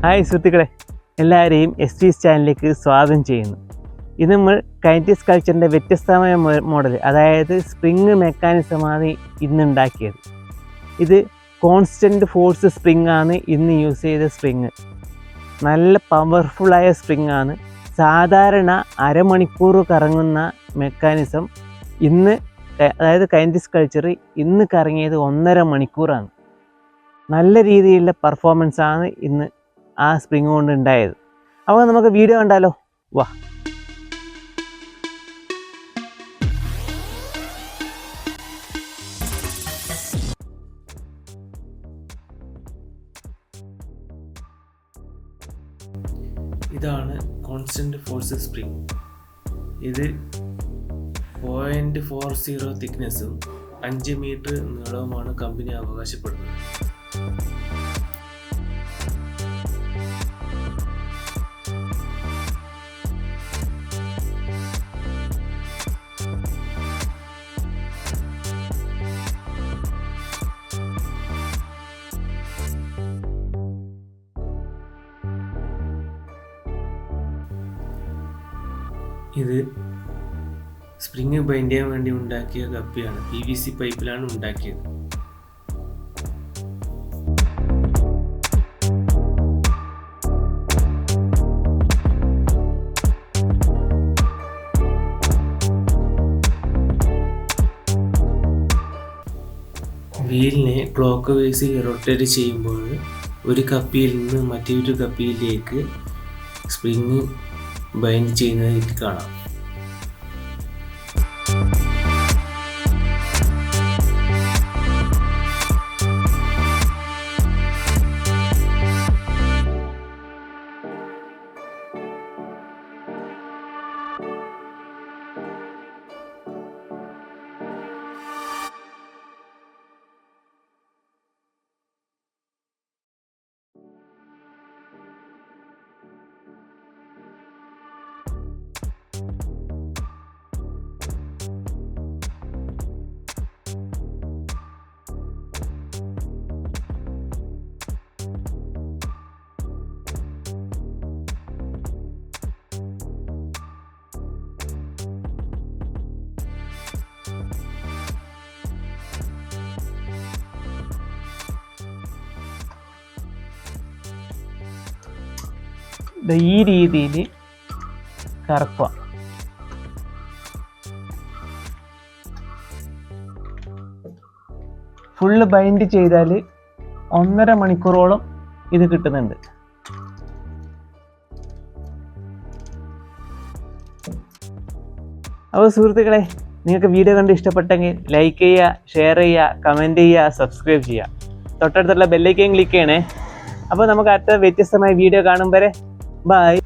Hi സുഹൃത്തുക്കളെ, എല്ലാവരെയും yespees ചാനലിലേക്ക് സ്വാഗതം ചെയ്യുന്നു. ഇത് നമ്മൾ kinetic സ്കൾപ്ചറിൻ്റെ വ്യത്യസ്തമായ മോഡൽ, അതായത് സ്പ്രിങ് മെക്കാനിസമാണ് ഇന്നുണ്ടാക്കിയത്. ഇത് കോൺസ്റ്റൻറ്റ് ഫോഴ്സ് സ്പ്രിങ് ആണ് ഇന്ന് യൂസ് ചെയ്ത സ്പ്രിങ്. നല്ല പവർഫുള്ളായ സ്പ്രിങ് ആണ്. സാധാരണ അരമണിക്കൂർ കറങ്ങുന്ന മെക്കാനിസം ഇന്ന്, അതായത് kinetic സ്കൾപ്ചർ ഇന്ന് കറങ്ങിയത് 1.5 മണിക്കൂറാണ്. നല്ല രീതിയിലുള്ള പെർഫോമൻസ് ആണ് ഇന്ന് ആ സ്പ്രിങ് കൊണ്ട് ഉണ്ടായത്. അപ്പോൾ നമുക്ക് വീഡിയോ കണ്ടാലോ, വാ. ഇതാണ് കോൺസ്റ്റന്റ് ഫോഴ്സ് സ്പ്രിങ്. ഇത് 0.40 തിക്നെസ്സും 5 മീറ്റർ നീളവുമാണ് കമ്പനി അവകാശപ്പെടുന്നത്. ഇത് സ്പ്രിങ് ബൈൻഡ് ചെയ്യാൻ വേണ്ടി ഉണ്ടാക്കിയ കപ്പിയാണ്. PVC പൈപ്പിലാണ് ഉണ്ടാക്കിയത്. വീലിനെ ക്ലോക്ക് വൈസ് റൊട്ടേറ്റ് ചെയ്യുമ്പോൾ ഒരു കപ്പിയിൽ നിന്ന് മറ്റൊരു കപ്പിയിലേക്ക് സ്പ്രിങ് ബൈൻഡ് ചെയ്യുന്നതായിട്ട് കാണാം. ഈ രീതിയിൽ കറക്കുക. ഫുള്ള് ബൈൻഡ് ചെയ്താൽ 1.5 മണിക്കൂറോളം ഇത് കിട്ടുന്നുണ്ട്. അപ്പോൾ സുഹൃത്തുക്കളെ, നിങ്ങൾക്ക് വീഡിയോ കണ്ട് ഇഷ്ടപ്പെട്ടെങ്കിൽ ലൈക്ക് ചെയ്യുക, ഷെയർ ചെയ്യുക, കമൻറ്റ് ചെയ്യുക, സബ്സ്ക്രൈബ് ചെയ്യുക. തൊട്ടടുത്തുള്ള ബെല്ലൈക്കൻ ക്ലിക്ക് ചെയ്യണേ. അപ്പോൾ നമുക്ക് അടുത്ത വ്യത്യസ്തമായ വീഡിയോ കാണും വരെ ബൈ.